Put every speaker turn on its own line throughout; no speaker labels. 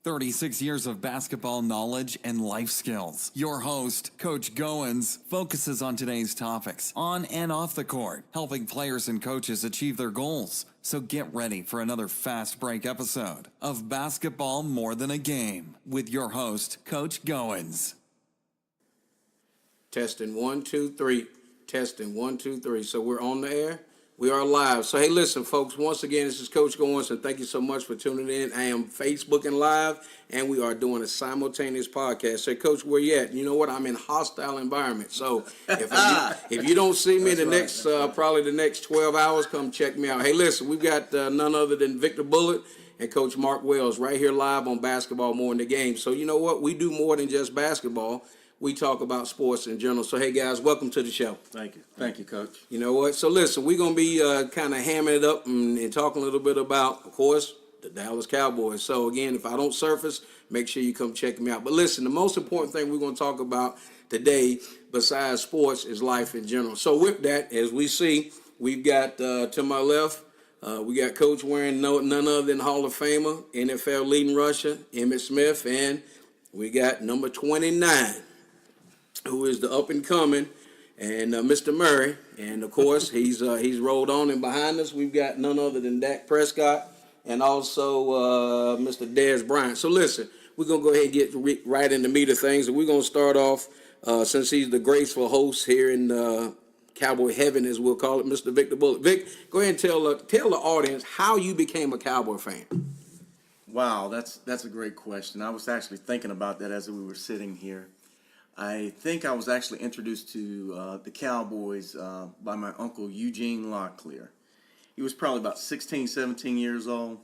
36 years of basketball knowledge and life skills. Your host, Coach Goins, focuses on today's topics on and off the court, helping players and coaches achieve their goals. So get ready for another fast break episode of Basketball More Than a Game with your host, Coach Goins.
Testing 1, 2, 3. Testing 1, 2, 3. So we're on the air. We are live. So, hey, listen, folks, once again, this is Coach Goins, and thank you so much for tuning in. I am Facebooking live, and we are doing a simultaneous podcast. Say, Coach, where you at? You know what? I'm in hostile environment. So if you don't see me probably the next 12 hours, come check me out. Hey, listen, we've got none other than Victor Bullard and Coach Mark Wells right here live on Basketball More in the Game. So, you know what? We do more than just basketball. We talk about sports in general. So, hey, guys, welcome to the show.
Thank you. Thank you, Coach.
You know what? So, listen, we're going to be kind of hammering it up and talking a little bit about, of course, the Dallas Cowboys. So, again, if I don't surface, make sure you come check me out. But, listen, the most important thing we're going to talk about today, besides sports, is life in general. So, with that, as we see, we've got to my left, we got Coach wearing none other than Hall of Famer, NFL leading rusher, Emmitt Smith, and we got number 29. Who is the up-and-coming, and Mr. Murray. And, of course, he's rolled on. And behind us, we've got none other than Dak Prescott and also Mr. Dez Bryant. So, listen, we're going to go ahead and get right in the meat of things. And we're going to start off, since he's the graceful host here in Cowboy Heaven, as we'll call it, Mr. Victor Bullard. Vic, go ahead and tell the audience how you became a Cowboy fan.
Wow, that's a great question. I was actually thinking about that as we were sitting here. I think I was actually introduced to the Cowboys by my uncle Eugene Locklear. He was probably about 16, 17 years old.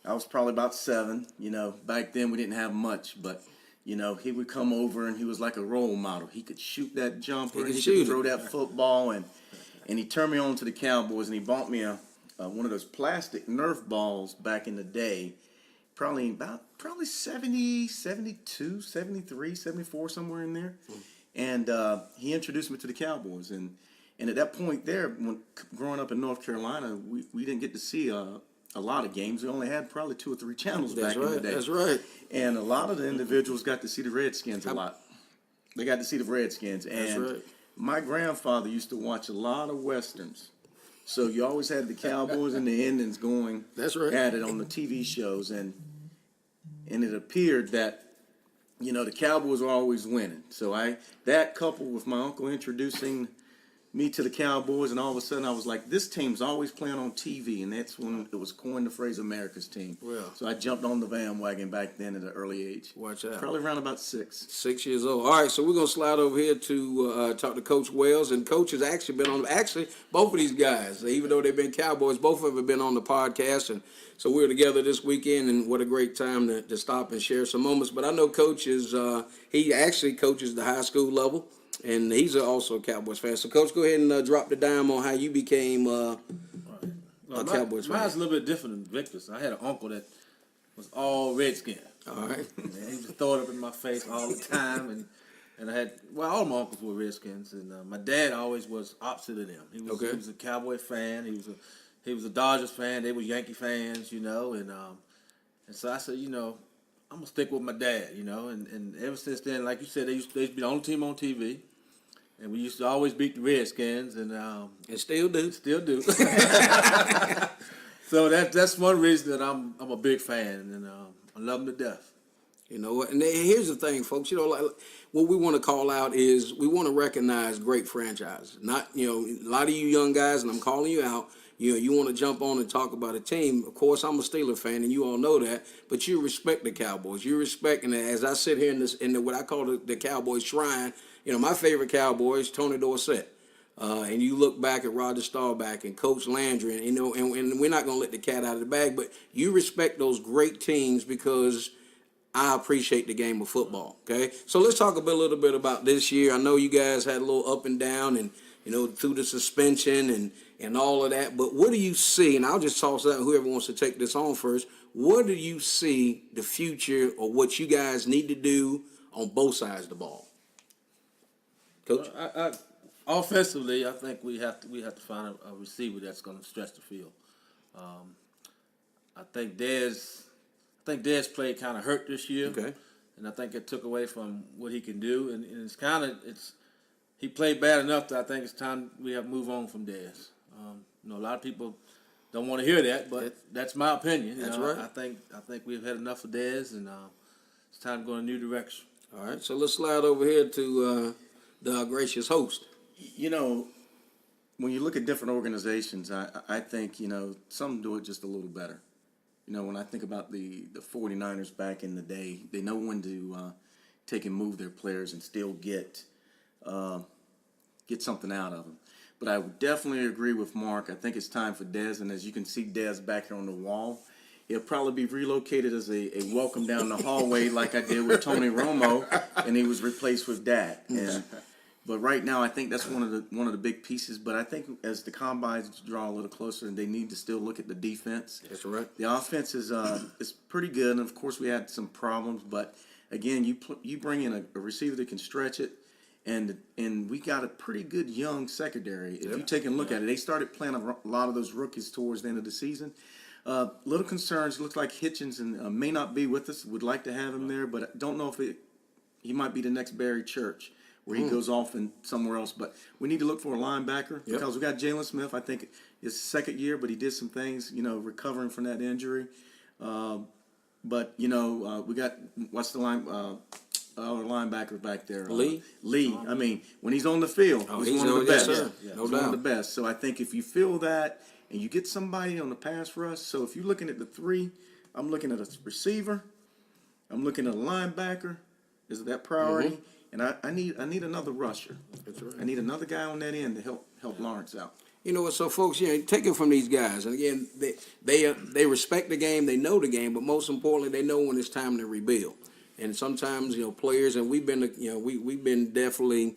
I was probably about 7. You know, back then we didn't have much, but, you know, he would come over and he was like a role model. He could shoot that jumper, he could throw that football, and he turned me on to the Cowboys, and he bought me one of those plastic Nerf balls back in the day. Probably 70, 72, 73, 74, somewhere in there. And he introduced me to the Cowboys. And at that point there, when growing up in North Carolina, we didn't get to see a lot of games. We only had probably 2 or 3 channels back in the day.
That's right.
And a lot of the individuals got to see the Redskins a lot. They got to see the Redskins. And my grandfather used to watch a lot of Westerns. So you always had the Cowboys and the Indians going at it on the TV shows, and it appeared that, you know, the Cowboys were always winning. So that coupled with my uncle introducing me to the Cowboys, and all of a sudden I was like, this team's always playing on TV, and that's when it was coined the phrase America's team.
Well,
so I jumped on the bandwagon back then at an early age.
Watch out.
Probably around about 6.
6 years old. All right, so we're going to slide over here to talk to Coach Wells. And Coach has actually been on, both of these guys, even though they've been Cowboys, both of them have been on the podcast. And so we're together this weekend, and what a great time to stop and share some moments. But I know Coach he actually coaches the high school level, and he's also a Cowboys fan. So, Coach, go ahead and drop the dime on how you became a Cowboys fan.
Mine's a little bit different than Victor's. I had an uncle that was all Redskin.
All right.
And he just throw it up in my face all the time. And I had, all my uncles were Redskins. And my dad always was opposite of them. He was a Cowboy fan. He was a Dodgers fan. They were Yankee fans, you know. And so I said, you know, I'm going to stick with my dad, you know. And ever since then, like you said, they used to be the only team on TV. And we used to always beat the Redskins. And
still do.
Still do. So that's one reason that I'm a big fan. And I love them to death.
You know what? And here's the thing, folks. You know, like what we want to call out is we want to recognize great franchises. Not, you know, a lot of you young guys, and I'm calling you out. You know, you want to jump on and talk about a team. Of course, I'm a Steeler fan, and you all know that. But you respect the Cowboys. You respect, and as I sit here in what I call the Cowboys shrine, you know, my favorite Cowboy is Tony Dorsett. And you look back at Roger Staubach and Coach Landry, and you know, and we're not going to let the cat out of the bag, but you respect those great teams because I appreciate the game of football. Okay, so let's talk a little bit about this year. I know you guys had a little up and down, and you know, through the suspension and all of that. But what do you see? And I'll just toss out whoever wants to take this on first. What do you see the future or what you guys need to do on both sides of the ball, Coach?
Offensively, I think we have to find a receiver that's going to stretch the field. I think think Dez played kind of hurt this year.
Okay.
And I think it took away from what he can do. And he played bad enough that I think it's time we have to move on from Dez. A lot of people don't want to hear that, but that's my opinion.
That's right.
I think we've had enough of Dez, and it's time to go in a new direction.
All right, so let's slide over here to the gracious host.
When you look at different organizations, I think, some do it just a little better. When I think about the 49ers back in the day, they know when to take and move their players and still get something out of them. But I would definitely agree with Mark. I think it's time for Dez, and as you can see Dez back here on the wall, he'll probably be relocated as a welcome down the hallway like I did with Tony Romo, and he was replaced with that. But right now, I think that's one of the big pieces. But I think as the combines draw a little closer, and they need to still look at the defense.
That's right.
The offense is pretty good, and of course we had some problems. But again, you bring in a receiver that can stretch it, and we got a pretty good young secondary. If you take a look at it, they started playing a lot of those rookies towards the end of the season. Little concerns. Looks like Hitchens may not be with us. Would like to have him there, but I don't know if he might be the next Barry Church, where he goes off and somewhere else. But we need to look for a linebacker because we got Jalen Smith. I think it's second year, but he did some things, recovering from that injury. But we got what's the line? Our linebacker back there,
Lee.
I mean, when he's on the field, he's one of the best.
No
He's
doubt.
one of the best. So I think if you feel that and you get somebody on the pass rush, so if you're looking at the three, I'm looking at a receiver, I'm looking at a linebacker. Is that priority? And I need another rusher.
That's right.
I need another guy on that end to help Lawrence out.
You know what? So, folks, take it from these guys. And again, they respect the game, they know the game, but most importantly, they know when it's time to rebuild. And sometimes, players, and we've been, we've been definitely,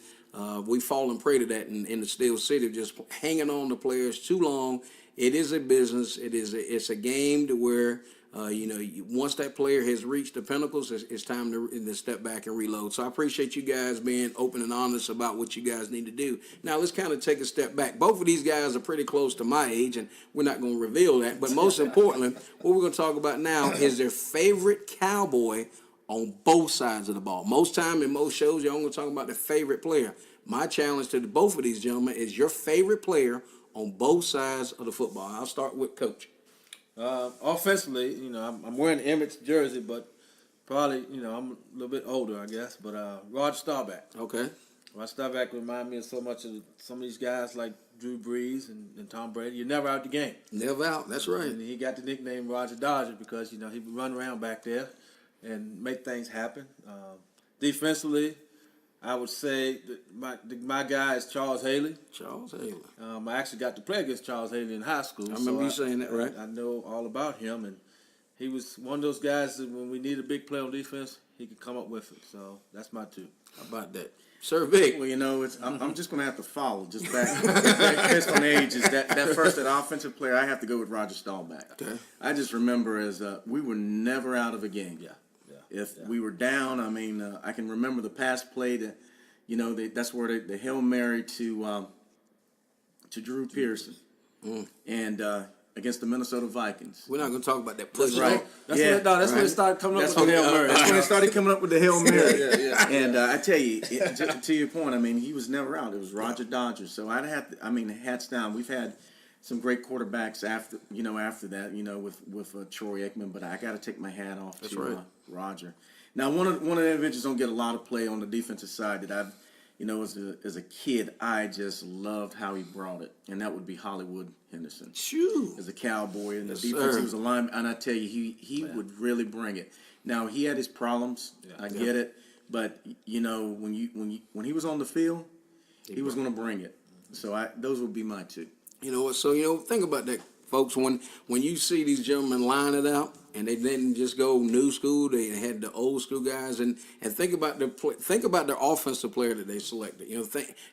we've fallen prey to that in the Steel City, just hanging on to players too long. It is a business. It's a game to where, once that player has reached the pinnacles, it's time to step back and reload. So I appreciate you guys being open and honest about what you guys need to do. Now let's kind of take a step back. Both of these guys are pretty close to my age, and we're not going to reveal that. But most importantly, what we're going to talk about now is their favorite Cowboy on both sides of the ball. Most time in most shows, y'all going to talk about their favorite player. My challenge to both of these gentlemen is your favorite player on both sides of the football. I'll start with Coach.
Offensively, I'm wearing the Emmett's jersey, but probably, I'm a little bit older, I guess. But Roger Staubach.
Okay.
Roger Staubach remind me of so much of some of these guys like Drew Brees and Tom Brady. You're never out the game.
Never out. That's right.
And he got the nickname Roger Dodger because, he would run around back there and make things happen. Defensively, I would say that my guy is Charles Haley.
Charles Haley.
I actually got to play against Charles Haley in high school.
I remember you saying that, right?
I know all about him, and he was one of those guys that when we need a big play on defense, he could come up with it. So that's my two.
How about that? Sir Vic.
Well, I'm just going to have to follow just back based on age. Is that first, that offensive player, I have to go with Roger Staubach.
Okay.
I just remember as we were never out of a game. If we were down, I can remember the pass play that, that's where the Hail Mary to Drew Pearson and against the Minnesota Vikings.
We're not going to talk about that push.
Right.
That's when it started coming up with the Hail Mary.
That's when it started coming up with the Hail Mary. And I tell you, to your point, he was never out. It was Roger Dodger. So I'd have to, hats down. We've had some great quarterbacks after that, with Troy Aikman, but I got to take my hat off to Roger. Now, one of the individuals don't get a lot of play on the defensive side that I've, as a kid, I just loved how he brought it, and that would be Hollywood Henderson.
Shoo.
As a Cowboy in the defense, he was a lineman, and I tell you, he would really bring it. Now he had his problems, I get it, but when he was on the field, he was going to bring it. So those would be my two.
You know what? So think about that, folks. When you see these gentlemen line it out, and they didn't just go new school, they had the old school guys, and think about their offensive player that they selected.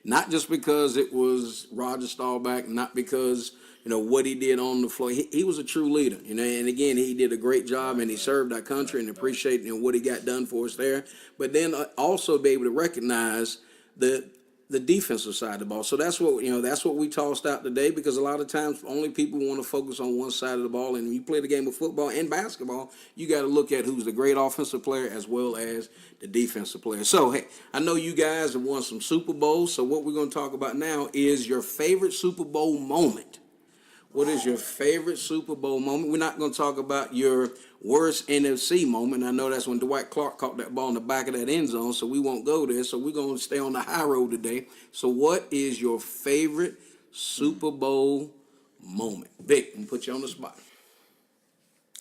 Not just because it was Roger Staubach, not because what he did on the floor. He was a true leader. And again, he did a great job, and he served our country, and appreciate what he got done for us there. But then also be able to recognize the the defensive side of the ball. So that's what we tossed out today, because a lot of times only people want to focus on one side of the ball. And when you play the game of football and basketball, you got to look at who's the great offensive player as well as the defensive player. So, hey, I know you guys have won some Super Bowls. So what we're going to talk about now is your favorite Super Bowl moment. What is your favorite Super Bowl moment? We're not going to talk about your worst NFC moment. I know that's when Dwight Clark caught that ball in the back of that end zone, so we won't go there. So we're going to stay on the high road today. So what is your favorite Super Bowl moment? Vic, I'm going to put you on the spot.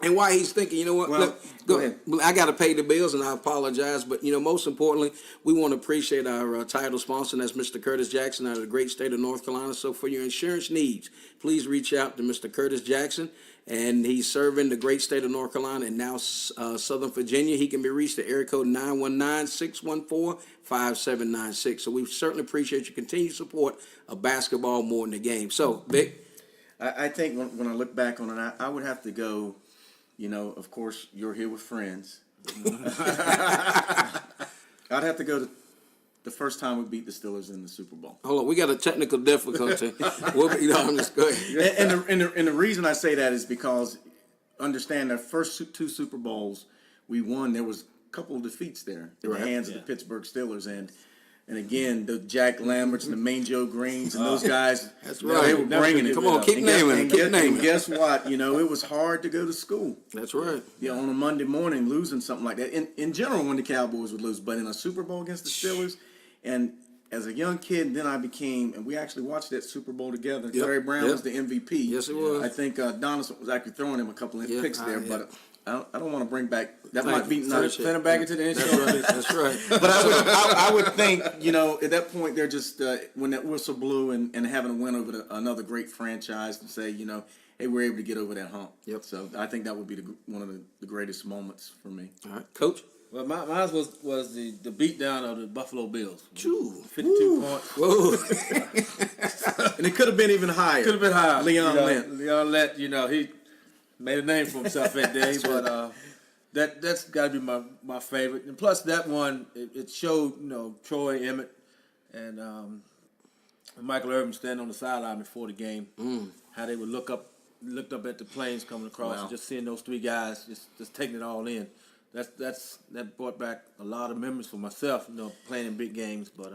And while he's thinking, you know what?
Well,
Look,
go ahead.
I got to pay the bills, and I apologize. But, most importantly, we want to appreciate our title sponsor, and that's Mr. Curtis Jackson out of the great state of North Carolina. So for your insurance needs, please reach out to Mr. Curtis Jackson. And he's serving the great state of North Carolina and now Southern Virginia. He can be reached at area code 919-614-5796. So we certainly appreciate your continued support of basketball more than the game. So, Vic?
I think when I look back on it, I would have to go, of course, You're Here with Friends. I'd have to go to the first time we beat the Steelers in the Super Bowl.
Hold on, we got a technical difficulty. I'm just going.
And the reason I say that is because, understand, our first two Super Bowls we won, there was a couple of defeats there in the hands of the Pittsburgh Steelers. And again, the Jack Lamberts and the Main Joe Greens and those guys,
That's right.
they were bringing it.
Come on, keep naming it.
And guess what? It was hard to go to school.
That's right.
On a Monday morning, losing something like that. In general, when the Cowboys would lose, but in a Super Bowl against the Steelers, and as a young kid, then I became, and we actually watched that Super Bowl together.
Yep.
Terry Brown was the MVP.
Yes, it was.
I think Donaldson was actually throwing him a couple of picks there, but I don't want to bring back that.
Thank
might be
you.
nice.
Send him back into the insurance.
That's right.
But I would think, at that point, they're just when that whistle blew and having a win over another great franchise to say, hey, we're able to get over that hump.
Yep.
So I think that would be one of the greatest moments for me.
All right, Coach.
Well, mine was the beatdown of the Buffalo Bills. 52
Woo.
points.
Whoa.
And it could have been even higher.
Could have been higher.
Leon Lent.
Leon Lent, he made a name for himself that day, but that's got to be my favorite. And plus that one, it showed Troy Emmett and Michael Irvin standing on the sideline before the game, how they would looked up at the planes coming across, and just seeing those three guys just taking it all in. That brought back a lot of memories for myself, playing in big games. But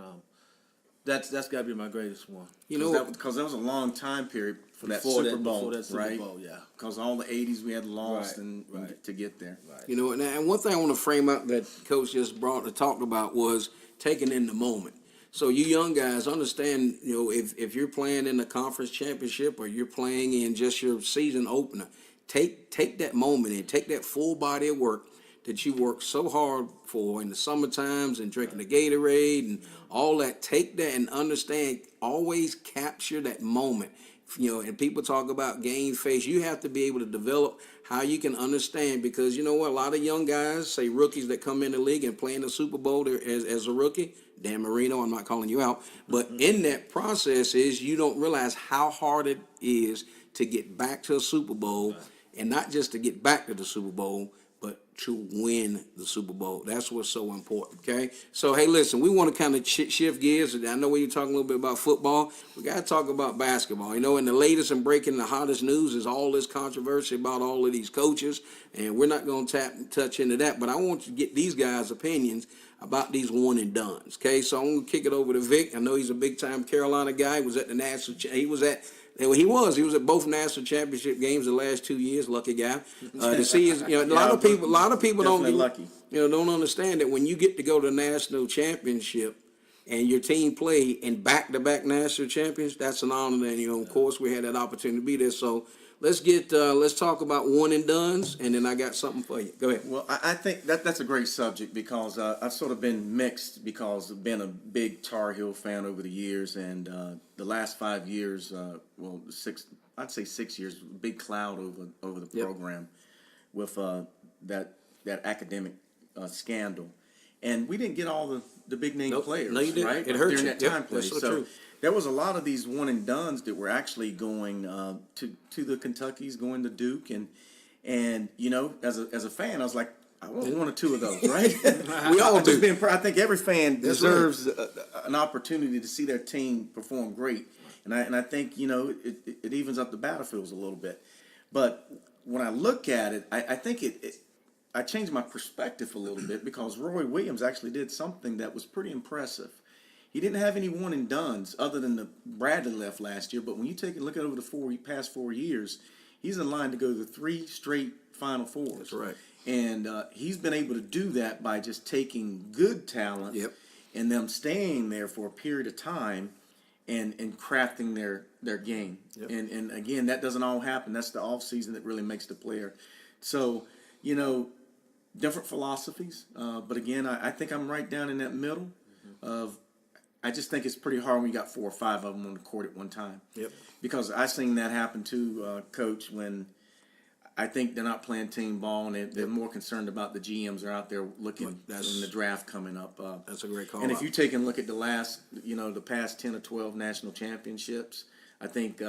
that's got to be my greatest one.
Because that was a long time period for that Super Bowl, right?
Yeah.
Because all the '80s we had lost and to get there.
Right.
And one thing I want to frame up that Coach just talked about was taking in the moment. So you young guys understand, if you're playing in the conference championship or you're playing in just your season opener, take that moment and take that full body of work that you work so hard for in the summer times and drinking the Gatorade and all that. Take that and understand, always capture that moment. And people talk about game face. You have to be able to develop how you can understand, because a lot of young guys, say rookies that come in the league and play in the Super Bowl as a rookie, Dan Marino, I'm not calling you out, but in that process is you don't realize how hard it is to get back to a Super Bowl, and not just to get back to the Super Bowl, but to win the Super Bowl. That's what's so important, okay? So, hey, listen, we want to kind of shift gears. I know we're talking a little bit about football. We got to talk about basketball. And the latest and breaking, the hottest news is all this controversy about all of these coaches, and we're not going to touch into that, but I want to get these guys' opinions about these one-and-dones, okay? So I'm going to kick it over to Vic. I know he's a big-time Carolina guy. He was at both national championship games the last 2 years. Lucky guy. To see his, a lot of people don't understand that when you get to go to the national championship and your team play in back-to-back national champions, that's an honor. And of course, we had that opportunity to be there. So let's talk about one and dones, and then I got something for you. Go ahead.
Well, I think that's a great subject, because I've sort of been mixed, because I've been a big Tar Heel fan over the years, and the last 5 years, I'd say 6 years, big cloud over the program with that academic scandal, and we didn't get all the big name players.
No, you didn't.
Right?
It hurt
during
you.
that time
That's
play.
so true.
There was a lot of these one and dones that were actually going to the Kentuckys, going to Duke, and as a fan, I was like, I want one or two of those, right?
We all do.
I think every fan
That's
deserves an opportunity to see their team perform great, and I think it evens up the battlefields a little bit. But when I look at it, I think I changed my perspective a little bit because Roy Williams actually did something that was pretty impressive. He didn't have any one and dones other than the Bradley left last year. But when you take a look at over the past 4 years, he's in line to go to 3 straight Final Fours.
That's right.
And he's been able to do that by just taking good talent and them staying there for a period of time and crafting their game. Yep. And again, that doesn't all happen. That's the off season that really makes the player. So, different philosophies. But again, I think I'm right down in that middle of I just think it's pretty hard when you got 4 or 5 of them on the court at one time.
Yep.
Because I seen that happen too, Coach, when I think they're not playing team ball and they're more concerned about the GMs are out there looking in the draft coming up.
That's a great call.
And if you take a look at the past 10 or 12 national championships, I think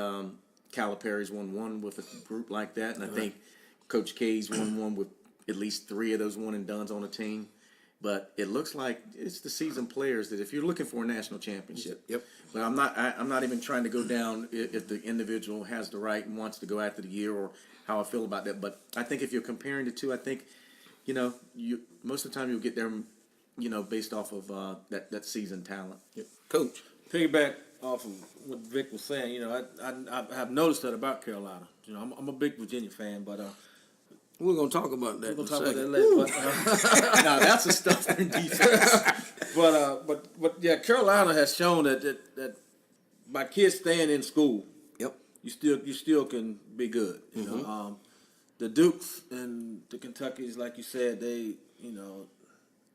Calipari's won one with a group like that, and I think Coach K's won one with at least 3 of those one and dones on a team. But it looks like it's the seasoned players that if you're looking for a national championship.
Yep.
But I'm not even trying to go down if the individual has the right and wants to go after the year or how I feel about that. But I think if you're comparing the two, I think, you most of the time you'll get there, based off of that seasoned talent.
Yep. Coach.
Piggyback off of what Vic was saying, I have noticed that about Carolina. I'm a big Virginia fan, but
we're gonna talk about that.
We're gonna talk about that later. But,
now that's a stuff in defense.
but yeah, Carolina has shown that by kids staying in school, you still can be good. The Dukes and the Kentuckys, like you said, they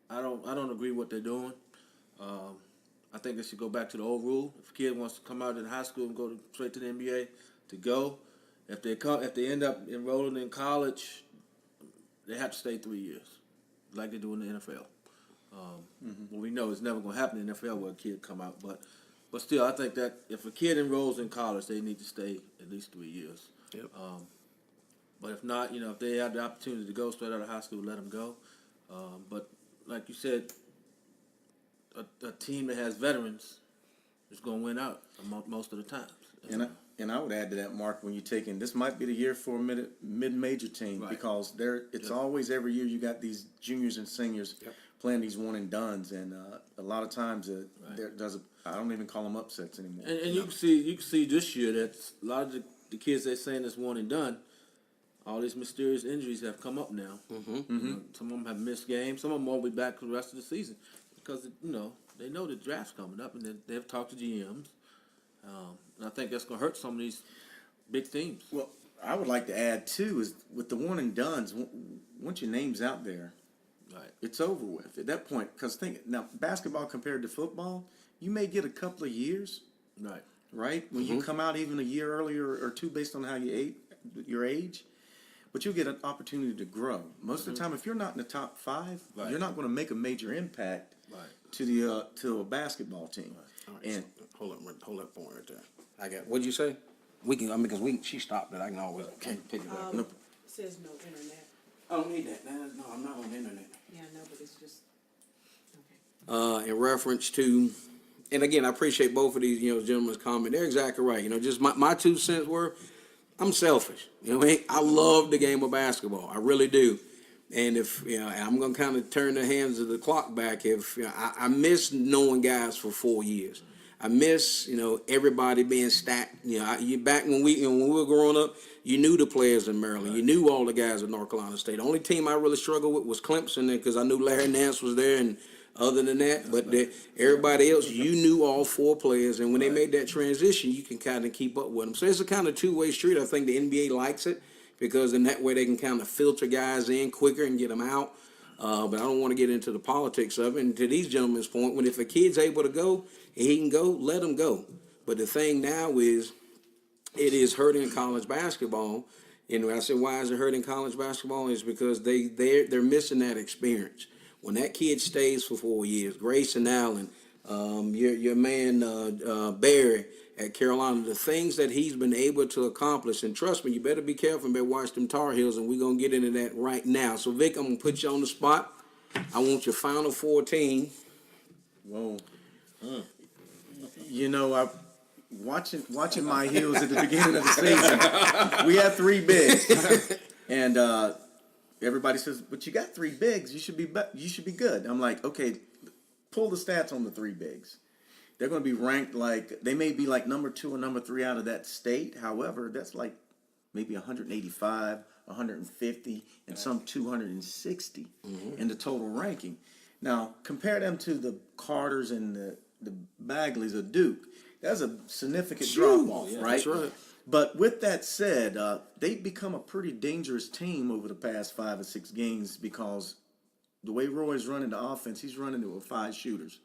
I don't agree with what they're doing. I think they should go back to the old rule. If a kid wants to come out of high school and go straight to the NBA, to go. If they end up enrolling in college, they have to stay 3 years, like they do in the NFL. Well, we know it's never going to happen in the NFL where a kid come out, but still, I think that if a kid enrolls in college, they need to stay at least 3 years.
Yep.
But if not, if they have the opportunity to go straight out of high school, let them go. But like you said, a team that has veterans is going to win out most of the times.
And I would add to that, Mark, when you're taking this might be the year for a mid-major team because it's always every year you got these juniors and seniors playing these one and dones, and a lot of times I don't even call them upsets anymore.
And you can see this year that a lot of the kids they're saying that's one and done. All these mysterious injuries have come up now. Some of them have missed games. Some of them won't be back for the rest of the season because they know the draft's coming up, and they've talked to GMs. And I think that's going to hurt some of these big teams.
Well, I would like to add, too, is with the one and dones, once your name's out there, it's over with at that point. Because now, basketball compared to football, you may get a couple of years, right? When you come out even a year earlier or 2 based on how your age, but you'll get an opportunity to grow. Most of the time, if you're not in the top 5, you're not going to make a major impact to a basketball team.
All right, and hold that point right there. What'd you say? We can, because she stopped it. I can always pick it up.
It says no internet.
I don't need that. No, I'm not on the internet.
Yeah, no, but it's just okay.
In reference to, and again, I appreciate both of these, gentlemen's comment. They're exactly right. Just my 2 cents were, I'm selfish. I love the game of basketball. I really do. And if I'm gonna kind of turn the hands of the clock back. If I miss knowing guys for 4 years, I miss everybody being stacked. Back when we were growing up, you knew the players in Maryland, you knew all the guys at North Carolina State. The only team I really struggled with was Clemson, because I knew Larry Nance was there, and other than that, but everybody else, you knew all 4 players, and when they made that transition, you can kind of keep up with them. So it's a kind of two-way street. I think the NBA likes it, because in that way they can kind of filter guys in quicker and get them out. But I don't want to get into the politics of it. And to these gentlemen's point, if a kid's able to go and he can go, let him go. But the thing now is, it is hurting college basketball. And when I said, why is it hurting college basketball? Is because they're missing that experience. When that kid stays for 4 years, Grayson Allen, Your man Barry at Carolina, the things that he's been able to accomplish, and trust me, you better be careful and better watch them Tar Heels, and we're going to get into that right now. So, Vic, I'm going to put you on the spot. I want your final 14.
Whoa. You know, I watching my Heels at the beginning of the season. We had 3 bigs, and everybody says, "But you got 3 bigs. You should be good." I'm like, okay, pull the stats on the 3 bigs. They're going to be ranked like, they may be like number 2 or number 3 out of that state. However, that's like maybe 185, 150, and some 260 in the total ranking. Now, compare them to the Carters and the Bagleys of Duke. That's a significant drop-off, right?
That's right.
But with that said, they've become a pretty dangerous team over the past 5 or 6 games because the way Roy's running the offense, he's running it with 5 shooters.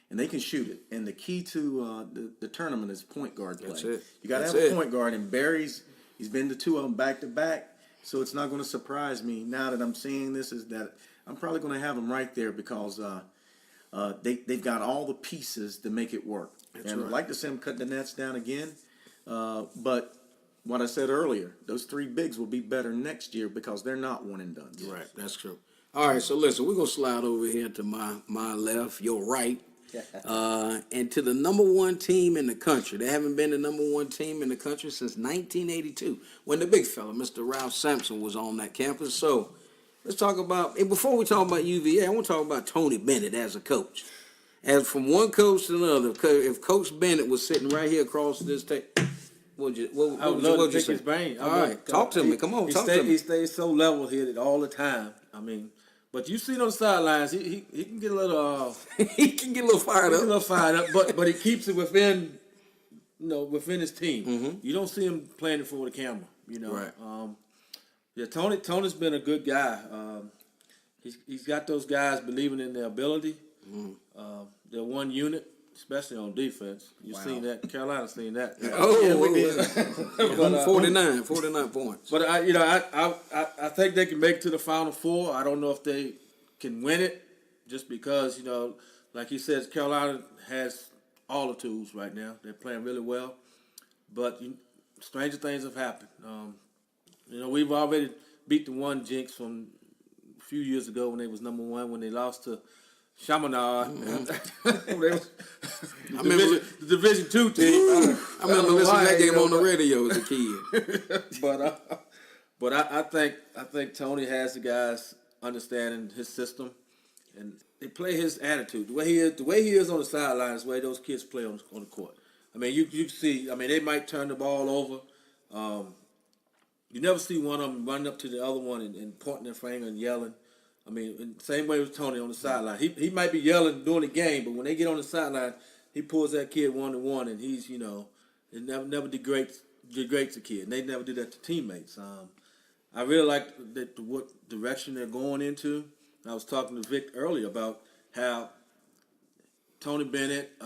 And they can shoot it. And the key to the tournament is point guard play.
That's it.
You got to have a point guard. And Barry's, he's been to 2 of them back-to-back. So it's not going to surprise me now that I'm seeing this is that I'm probably going to have him right there because they've got all the pieces to make it work.
That's
and
right.
I'd like to see them cut the nets down again. But what I said earlier, those 3 bigs will be better next year because they're not one and done.
Right, that's true. All right, so listen, we're going to slide over here to my left, your right, and to the number 1 team in the country. They haven't been the number 1 team in the country since 1982 when the big fella, Mr. Ralph Sampson, was on that campus. So let's talk about, and before we talk about UVA, I want to talk about Tony Bennett as a coach. As from one coach to another, if Coach Bennett was sitting right here across this table, what would you
pick
say?
his brain.
All right, talk to me. Come on, talk to me.
He stays so level-headed all the time. I mean, but you see on the sidelines, he can get a little
he can get a little fired up.
but he keeps it within his team. You don't see him playing it for the camera.
Right.
Tony's been a good guy. He's got those guys believing in their ability. They're one unit, especially on defense. You've seen that. Carolina's seen that.
We did. 49 points.
But I think they can make it to the Final Four. I don't know if they can win it, just because like he says, Carolina has all the tools right now. They're playing really well, but stranger things have happened. We've already beat the one jinx from a few years ago when they was number 1 when they lost to Chaminade. The Division 2 team.
I remember listening to that game on the radio as a kid.
But I think Tony has the guys understanding his system, and they play his attitude. The way he is on the sidelines, the way those kids play on the court. I mean, you see. I mean, they might turn the ball over. You never see one of them running up to the other one and pointing their finger and yelling. I mean, same way with Tony on the sideline. He might be yelling during the game, but when they get on the sideline, he pulls that kid 1-to-1, and he's it never degrades the kid. And they never do that to teammates. I really like what direction they're going into. I was talking to Vic earlier about how Tony Bennett,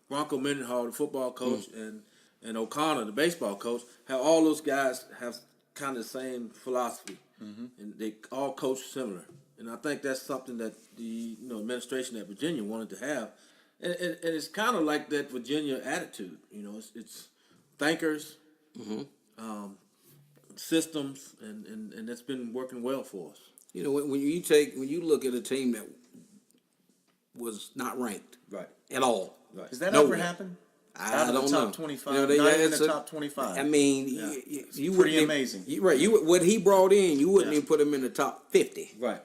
Bronco Mendenhall, the football coach, and O'Connor, the baseball coach, how all those guys have kind of the same philosophy, and they all coach similar. And I think that's something that the administration at Virginia wanted to have, and it's kind of like that Virginia attitude. It's thinkers, systems, and that's been working well for us.
When you look at a team that was not ranked at all,
Has that
Nowhere.
ever happened?
I don't know.
Top 25.
Not
in the top 25.
I mean, you wouldn't
pretty
even,
amazing.
What he brought in, you wouldn't even put him in the top 50.
Right.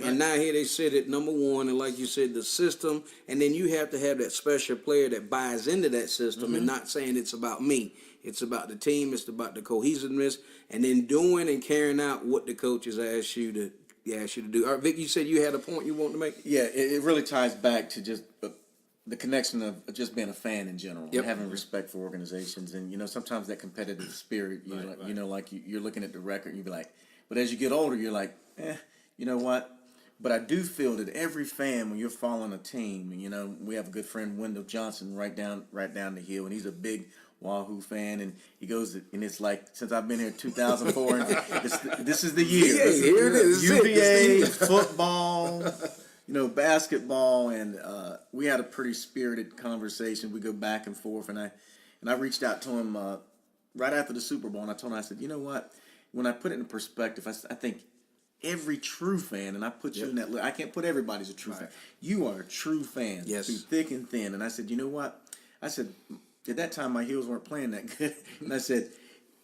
And now here they sit at number 1, and like you said, the system, and then you have to have that special player that buys into that system and not saying it's about me. It's about the team. It's about the cohesiveness, and then doing and carrying out what the coaches ask you to do. All right, Vic, you said you had a point you want to make?
Yeah, it really ties back to just the connection of just being a fan in general, and having respect for organizations, and sometimes that competitive spirit. Like you're looking at the record, and you be like, but as you get older, you're like, you know what? But I do feel that every fan, when you're following a team, and we have a good friend, Wendell Johnson, right down the hill, and he's a big Wahoo fan, and he goes, and it's like, since I've been here 2004, and this is the year.
Yeah, here it is.
UVA football. basketball, and we had a pretty spirited conversation. We go back and forth, and I reached out to him right after the Super Bowl, and I told him, I said, you know what? When I put it in perspective, I think every true fan, and I put you in that list. I can't put everybody as a true fan. You are a true fan
Yes.
through thick and thin. And I said, you know what? I said, at that time, my Heels weren't playing that good. And I said,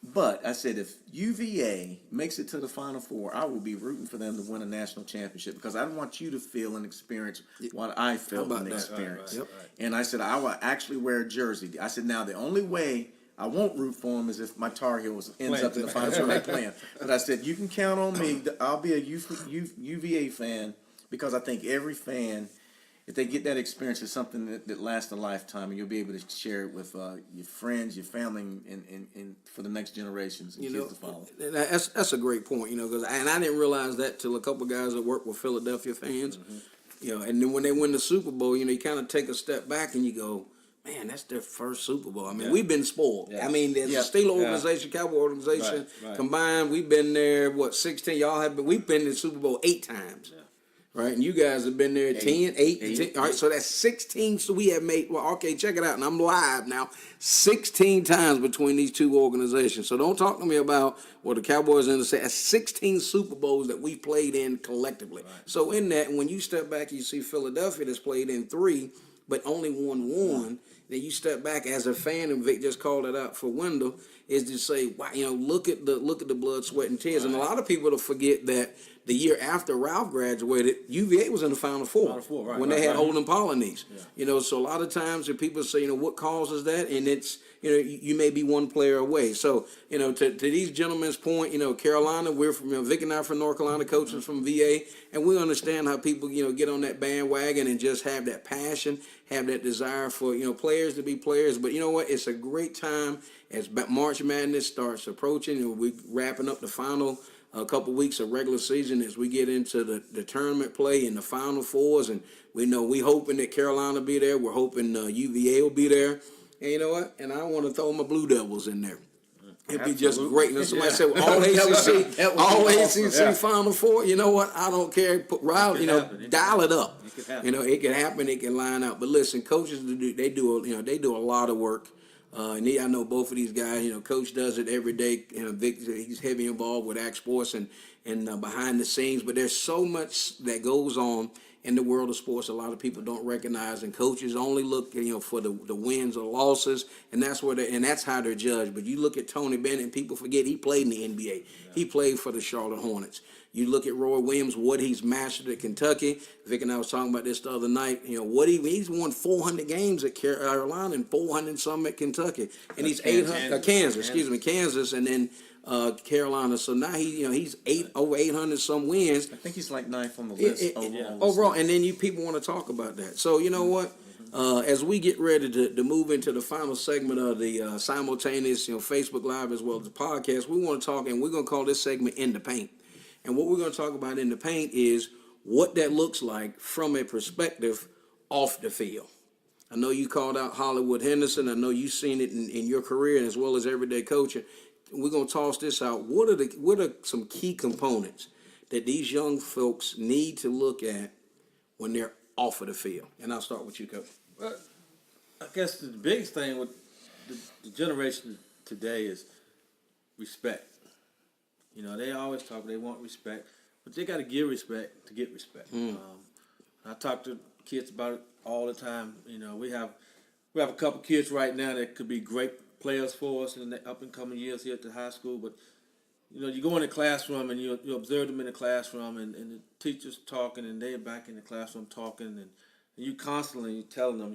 if UVA makes it to the Final Four, I will be rooting for them to win a national championship because I want you to feel and experience what I felt and experienced.
Right.
And I said, I will actually wear a jersey. I said, now the only way I won't root for them is if my Tar Heels ends up in the Final Four playing. But I said, you can count on me. I'll be a UVA fan because I think every fan, if they get that experience, it's something that lasts a lifetime, and you'll be able to share it with your friends, your family, and for the next generations and kids to follow.
That's a great point, because I didn't realize that till a couple guys that work with Philadelphia fans, and then when they win the Super Bowl, you kind of take a step back and you go, man, that's their first Super Bowl. I mean, we've been spoiled.
Yeah.
I mean, there's a Steeler organization, Cowboy organization combined. We've been there, 16? Y'all have been. We've been in the Super Bowl 8 times. Right, and you guys have been there 10. All right, so that's 16. So we have made, okay, check it out, and I'm live now, 16 times between these two organizations. So don't talk to me about what the Cowboys in the say. That's 16 Super Bowls that we played in collectively. Right. So in that, when you step back, you see Philadelphia that's played in 3, but only won 1. Then you step back as a fan, and Vic just called it out for Wendell, is to say, wow, look at the blood, sweat, and tears. Right. And a lot of people will forget that the year after Ralph graduated, UVA was in the Final Four when they had Holden Polynice. Yeah. So a lot of times when people say, what causes that, and it's you may be one player away. So to these gentlemen's point, Carolina, we're from Vic and I from North Carolina, coaches from VA, and we understand how people get on that bandwagon and just have that passion, have that desire for players to be players. But you know what? It's a great time as March Madness starts approaching. We're wrapping up the final a couple weeks of regular season as we get into the tournament play in the Final Fours, and we hoping that Carolina will be there. We're hoping UVA will be there, and you know what? And I want to throw my Blue Devils in there. It'd be just great. And somebody said, all ACC Final Four. You know what? I don't care. Dial it up. It can happen. It can line up. But listen, coaches they do a lot of work. And I know both of these guys. Coach does it every day. Vic, he's heavy involved with Act Sports and behind the scenes. But there's so much that goes on in the world of sports. A lot of people don't recognize, and coaches only look, for the wins or losses, and that's that's how they're judged. But you look at Tony Bennett, and people forget he played in the NBA. Yeah. He played for the Charlotte Hornets. You look at Roy Williams, what he's mastered at Kentucky. Vic and I was talking about this the other night. He's won 400 games at Carolina and 400 some at Kentucky, and he's 800 Kansas, and then Carolina. So now he's over 800 some wins.
I think he's like 9th on the list
overall. And then people want to talk about that. So you know what? As we get ready to move into the final segment of the simultaneous Facebook Live as well as the podcast, we want to talk, and we're going to call this segment In the Paint. And what we're going to talk about in the paint is what that looks like from a perspective off the field. I know you called out Hollywood Henderson. I know you've seen it in your career as well as everyday coaching. We're going to toss this out. What are some key components that these young folks need to look at when they're off of the field? And I'll start with you, Coach.
Well, I guess the biggest thing with the generation today is respect. They always talk, they want respect, but they got to give respect to get respect. I talk to kids about it all the time. We have a couple kids right now that could be great players for us in the up and coming years here at the high school. But you go in the classroom and you observe them in the classroom, and the teacher's talking, and they're back in the classroom talking, and you constantly telling them,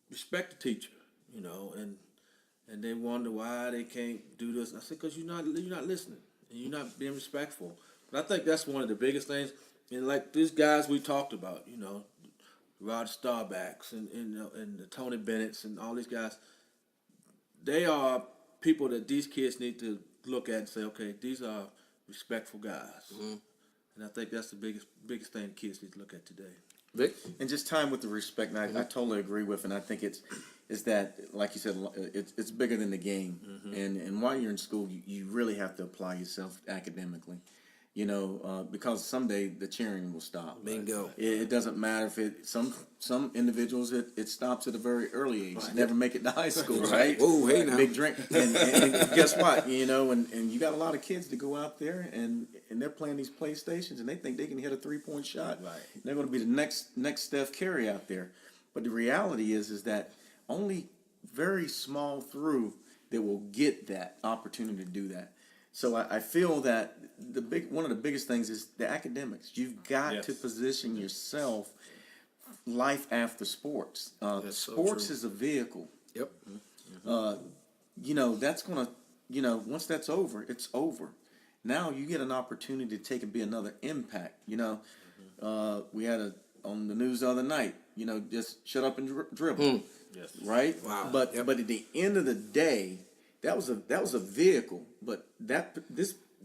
respect the teacher, and they wonder why they can't do this. I said, because you're not listening and you're not being respectful. But I think that's one of the biggest things. And like these guys we talked about, Rod Starbacks and the Tony Bennett's and all these guys, they are people that these kids need to look at and say, okay, these are respectful guys. Mm-hmm. And I think that's the biggest thing kids need to look at today.
Vic?
And just time with the respect, and I totally agree with, and I think it's that, like you said, it's bigger than the game. Mm-hmm. And while you're in school, you really have to apply yourself academically. because someday the cheering will stop.
Bingo.
It doesn't matter if some individuals it stops at a very early age. Never make it to high school, right?
Whoa, hey now.
Big drink. And guess what? And you got a lot of kids that go out there and they're playing these PlayStations and they think they can hit a 3-point shot.
Right.
They're going to be the next Steph Curry out there. But the reality is that only very small through that will get that opportunity to do that. So I feel that one of the biggest things is the academics. You've got to position yourself life after sports.
That's so
Sports
true.
is a vehicle.
Yep.
That's gonna, once that's over, it's over. Now you get an opportunity to take and be another impact. We had on the news the other night. Just shut up and dribble.
Yes.
Right.
Wow.
But
Yep.
but at the end of the day, that was a vehicle. But that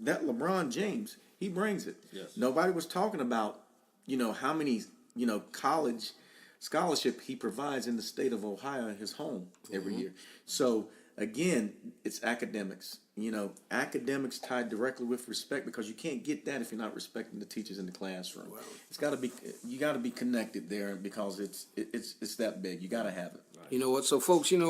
LeBron James, he brings it.
Yes.
Nobody was talking about how many college scholarship he provides in the state of Ohio, his home, every year. So again, it's academics. Academics tied directly with respect, because you can't get that if you're not respecting the teachers in the classroom.
Wow.
You got to be connected there, because it's that big. You got to have it.
You know what? So, folks, you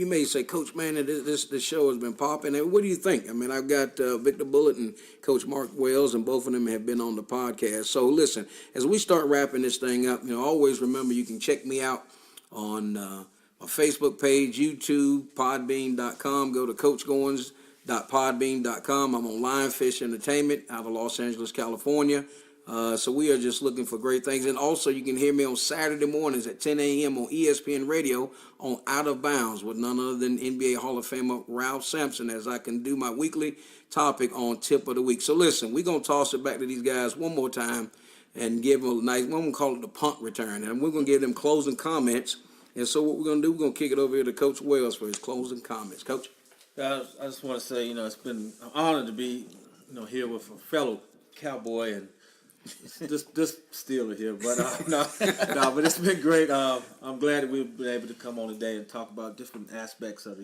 may say, Coach, man, this show has been popping. And what do you think? I mean, I've got Victor Bullard and Coach Mark Wells, and both of them have been on the podcast. So, listen, as we start wrapping this thing up, always remember you can check me out on my Facebook page, YouTube, podbean.com. Go to coachgoins.podbean.com. I'm on Lionfish Entertainment out of Los Angeles, California. So we are just looking for great things. And also you can hear me on Saturday mornings at 10 a.m. on ESPN Radio on Out of Bounds with none other than NBA Hall of Famer Ralph Sampson, as I can do my weekly topic on Tip of the Week. So listen, we're going to toss it back to these guys one more time and give them a nice, we're going to call it the punt return. And we're going to give them closing comments. And so what we're going to do, we're going to kick it over here to Coach Wells for his closing comments. Coach?
I just want to say, it's been an honor to be, here with a fellow Cowboy and this Steeler here, but but it's been great. I'm glad that we've been able to come on today and talk about different aspects of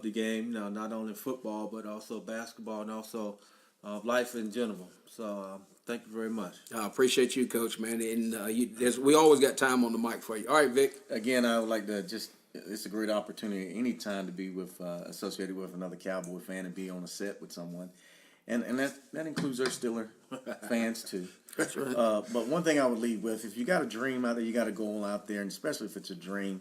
the game. Not only football but also basketball and also life in general. So thank you very much.
I appreciate you, Coach, man. And we always got time on the mic for you. All right, Vic.
Again, I would like to it's a great opportunity anytime to be associated with another Cowboy fan and be on a set with someone. And that includes our Steeler fans too.
That's right.
But one thing I would leave with, if you got a dream out there, you got a goal out there, and especially if it's a dream,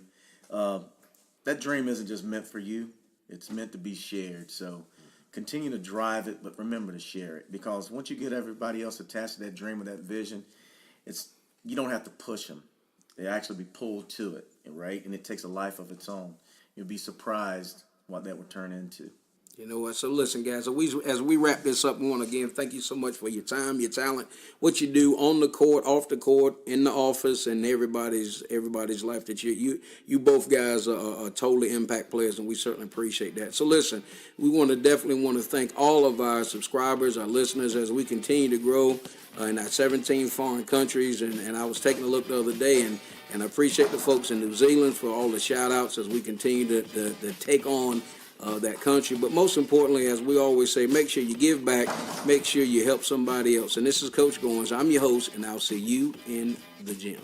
that dream isn't just meant for you. It's meant to be shared. So continue to drive it, but remember to share it. Because once you get everybody else attached to that dream or that vision, you don't have to push them. They actually be pulled to it, right? And it takes a life of its own. You'll be surprised what that will turn into.
You know what? So listen, guys, as we wrap this up, we want to again thank you so much for your time, your talent, what you do on the court, off the court, in the office, and everybody's life. That you both guys are totally impact players, and we certainly appreciate that. So listen, we definitely want to thank all of our subscribers, our listeners, as we continue to grow in our 17 foreign countries. And I was taking a look the other day, and I appreciate the folks in New Zealand for all the shout outs as we continue to take on that country. But most importantly, as we always say, make sure you give back, make sure you help somebody else. And this is Coach Goins. I'm your host, and I'll see you in the gym.